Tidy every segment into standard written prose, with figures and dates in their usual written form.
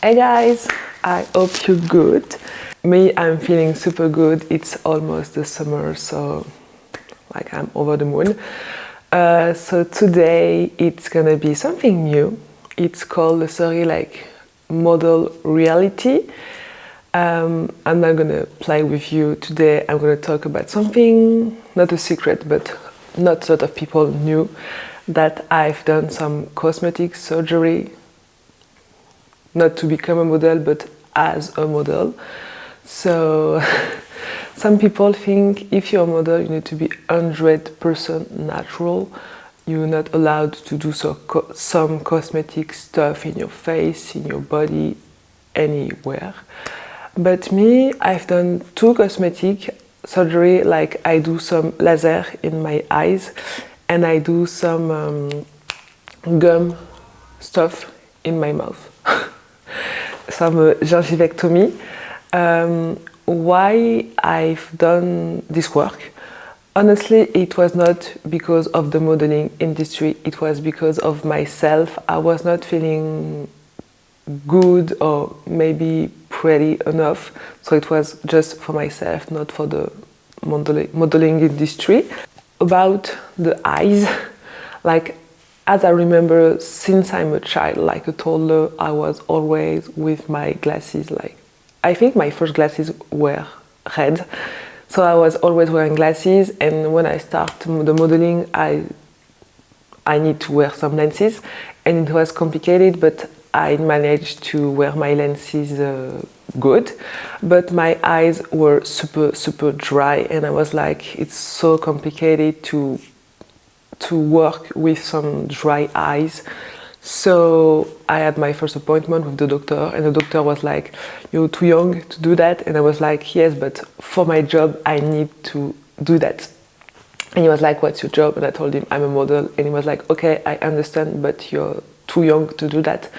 Hey guys, I hope you're good. Me, I'm feeling super good. It's almost the summer, so like I'm over the moon. So today it's gonna be something new. It's called the story like model reality. I'm not gonna play with you today. I'm gonna talk about something, not a secret, but not a lot of people knew that I've done some cosmetic surgery, not to become a model, but as a model. So some people think if you're a model, you need to be 100% natural. You're not allowed to do some cosmetic stuff in your face, in your body, anywhere. But me, I've done 2 cosmetic surgery, like I do some laser in my eyes and I do some gum stuff in my mouth. Some gingivectomy. Why I've done this work? Honestly, it was not because of the modeling industry, it was because of myself. I was not feeling good or maybe pretty enough, so it was just for myself, not for the modeling industry. About the eyes, like as I remember, since I'm a child, like a toddler, I was always with my glasses. Like I think my first glasses were red, so I was always wearing glasses. And when I start the modeling, I need to wear some lenses, and it was complicated, but I managed to wear my lenses good. But my eyes were super dry, and I was like, it's so complicated to work with some dry eyes. So I had my first appointment with the doctor, and the doctor was like, you're too young to do that. And I was like, yes, but for my job I need to do that. And he was like, what's your job? And I told him I'm a model, and he was like, okay, I understand, but you're too young to do that.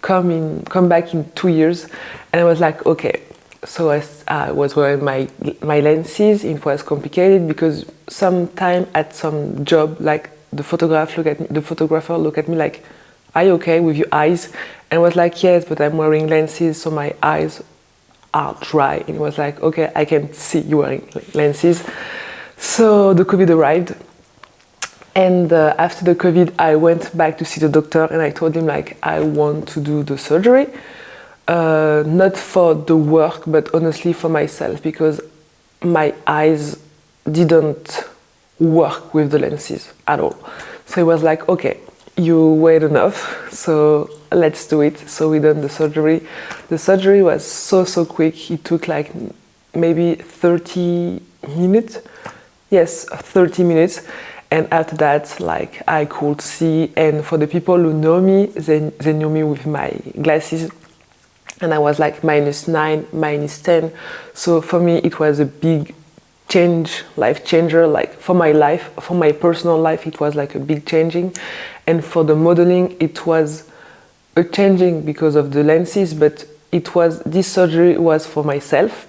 Come back in 2 years. And I was like, okay. So I was wearing my lenses. It was complicated because sometime at some job, like the photographer look at me like, are you okay with your eyes? And I was like, yes, but I'm wearing lenses, so my eyes are dry. And he was like, okay, I can see you wearing lenses. So the COVID arrived, and after the COVID, I went back to see the doctor, and I told him like, I want to do the surgery, not for the work, but honestly for myself, because my eyes didn't work with the lenses at all. So he was like, okay, you wait enough, so let's do it. So we done the surgery. The surgery was so quick. It took like maybe 30 minutes. Yes, 30 minutes. And after that, like I could see, and for the people who know me, they knew me with my glasses, and I was like -9, -10. So for me, it was a big change, life changer. Like for my life, for my personal life, it was like a big changing. And for the modeling, it was a changing because of the lenses, but this surgery was for myself.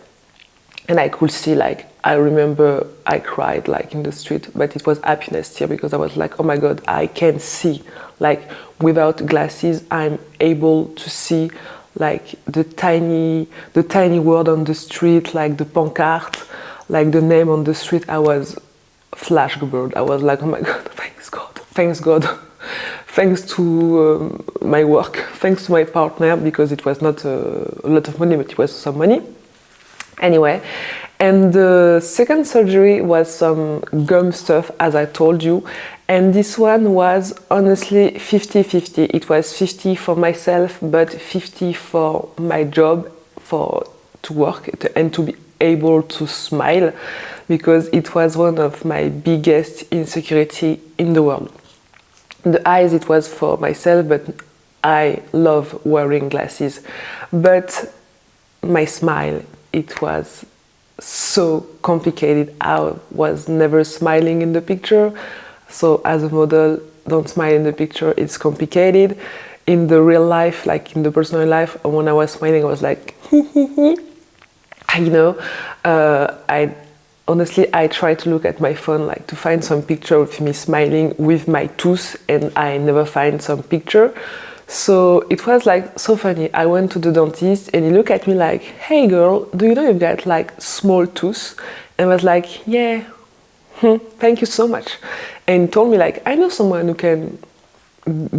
And I could see, like, I remember I cried like in the street, but it was happiness here, because I was like, oh my God, I can see. Like without glasses, I'm able to see like the tiny word on the street, like the pancarte, like the name on the street. I was flashbulb. I was like, oh my God, thanks God. Thanks to my work, thanks to my partner, because it was not a lot of money, but it was some money. Anyway, and the second surgery was some gum stuff, as I told you. And this one was honestly 50-50. It was 50 for myself, but 50 for my job, to work and to be able to smile, because it was one of my biggest insecurity in the world. The eyes, it was for myself, but I love wearing glasses. But my smile, it was so complicated. I was never smiling in the picture. So as a model, don't smile in the picture, it's complicated. In the real life, like in the personal life, when I was smiling, I was like, you know, honestly, I try to look at my phone, like to find some picture of me smiling with my tooth, and I never find some picture. So it was like so funny. I went to the dentist and he looked at me like, hey girl, do you know you've got like small tooth? And I was like, yeah, thank you so much. And he told me like, I know someone who can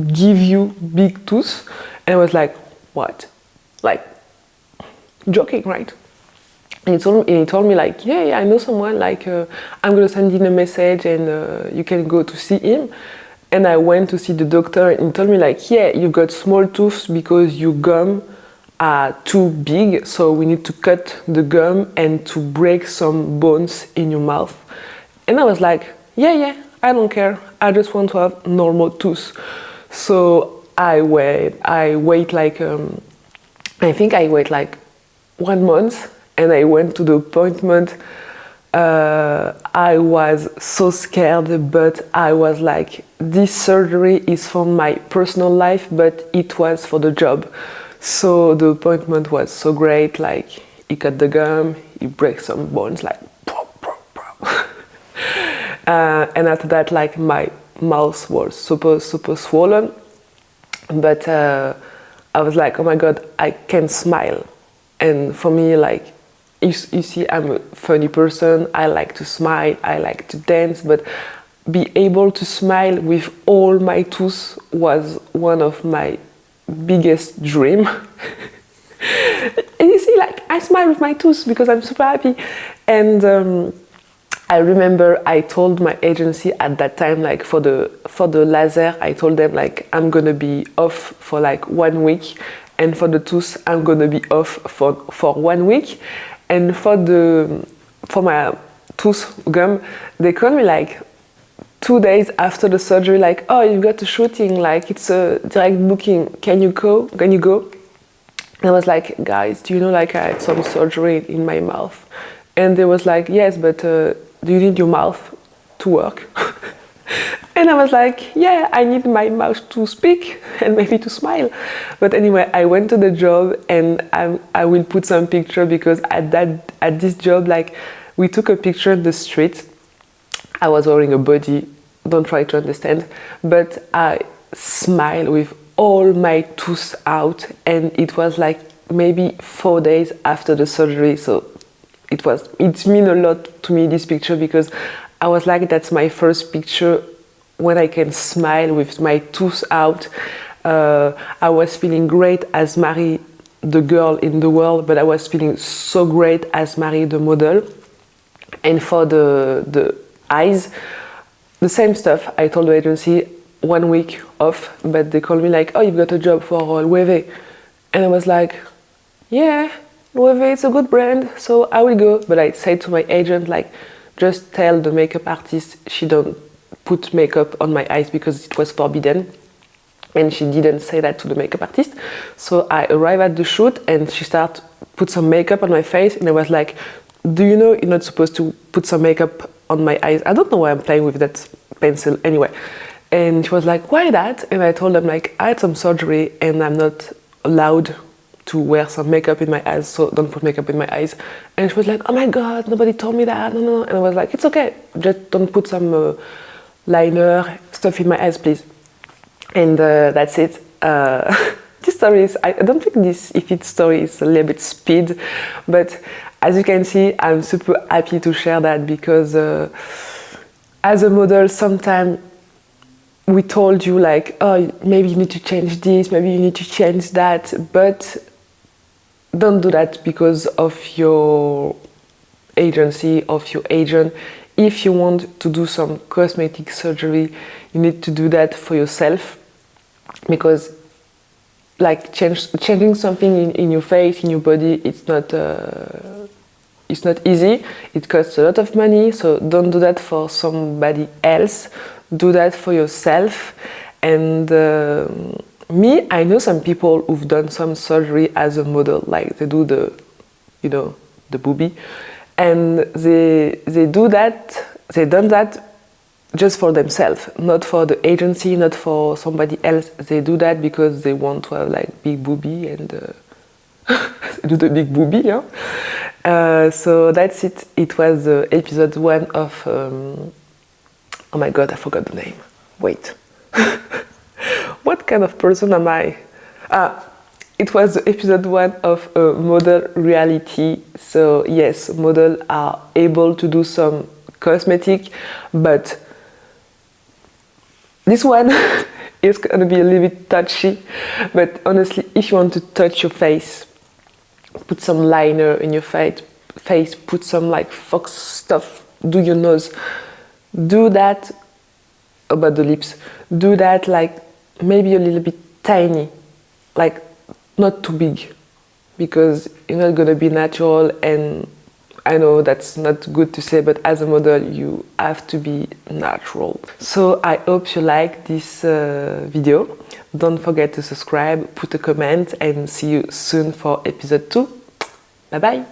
give you big tooth. And I was like, what? Like, joking, right? And he told me like, yeah, I know someone, like, I'm gonna send him a message and you can go to see him. And I went to see the doctor and he told me like, yeah, you've got small tooth because your gum are too big, so we need to cut the gum and to break some bones in your mouth. And I was like, yeah, I don't care, I just want to have normal tooth. So I wait like, I think I wait like 1 month and I went to the appointment. I was so scared, but I was like, this surgery is for my personal life, but it was for the job. So the appointment was so great, like he cut the gum, he break some bones, like and after that, like my mouth was super swollen, but I was like, oh my god, I can smile. And for me, like, you see, I'm a funny person, I like to smile, I like to dance, but be able to smile with all my teeth was one of my biggest dream. And you see, like, I smile with my teeth because I'm super happy. And I remember I told my agency at that time, like, for the laser, I told them like, I'm gonna be off for like 1 week, and for the tooth, I'm gonna be off for 1 week. And for my tooth gum, they called me like 2 days after the surgery, like, oh, you've got a shooting, like it's a direct booking. Can you go? And I was like, guys, do you know, like, I had some surgery in my mouth? And they was like, yes, but do you need your mouth to work? And I was like, yeah, I need my mouth to speak and maybe to smile. But anyway, I went to the job, and I will put some picture, because at this job, like, we took a picture in the street. I was wearing a body, don't try to understand, but I smiled with all my teeth out, and it was like maybe 4 days after the surgery. So it means a lot to me, this picture, because I was like, that's my first picture when I can smile with my teeth out. I was feeling great as Marie, the girl in the world, but I was feeling so great as Marie, the model. And for the eyes, the same stuff. I told the agency 1 week off, but they called me like, oh, you've got a job for Loewe. And I was like, yeah, Loewe, it's a good brand, so I will go. But I said to my agent, like, just tell the makeup artist she don't put makeup on my eyes because it was forbidden. And she didn't say that to the makeup artist. So I arrived at the shoot and she started put some makeup on my face, and I was like, do you know you're not supposed to put some makeup on my eyes? I don't know why I'm playing with that pencil anyway. And she was like, why that? And I told them, like, I had some surgery and I'm not allowed to wear some makeup in my eyes, so don't put makeup in my eyes. And she was like, oh my god, nobody told me that, no. And I was like, it's okay, just don't put some liner, stuff in my eyes, please. And that's it. This story is, I don't think if its story is a little bit speed, but as you can see, I'm super happy to share that, because as a model, sometimes we told you like, oh, maybe you need to change this, maybe you need to change that, but don't do that because of your agency, of your agent. If you want to do some cosmetic surgery, you need to do that for yourself, because like changing something in your face, in your body, it's not easy. It costs a lot of money, so don't do that for somebody else. Do that for yourself. And me, I know some people who've done some surgery as a model, like they do the boobie, and they do that. They done that just for themselves, not for the agency, not for somebody else. They do that because they want to have like big boobie and do the big boobie, yeah. So that's it. It was episode 1 of. Oh my god, I forgot the name. Wait. What kind of person am I? It was episode 1 of model reality. So yes, models are able to do some cosmetic, but this one is gonna be a little bit touchy. But honestly, if you want to touch your face, put some liner in your face, put some like fox stuff, do your nose, do that about the lips, do that like maybe a little bit tiny, like not too big, because you're not gonna be natural. And I know that's not good to say, but as a model you have to be natural. So I hope you like this video. Don't forget to subscribe, put a comment, and see you soon for episode 2. Bye bye!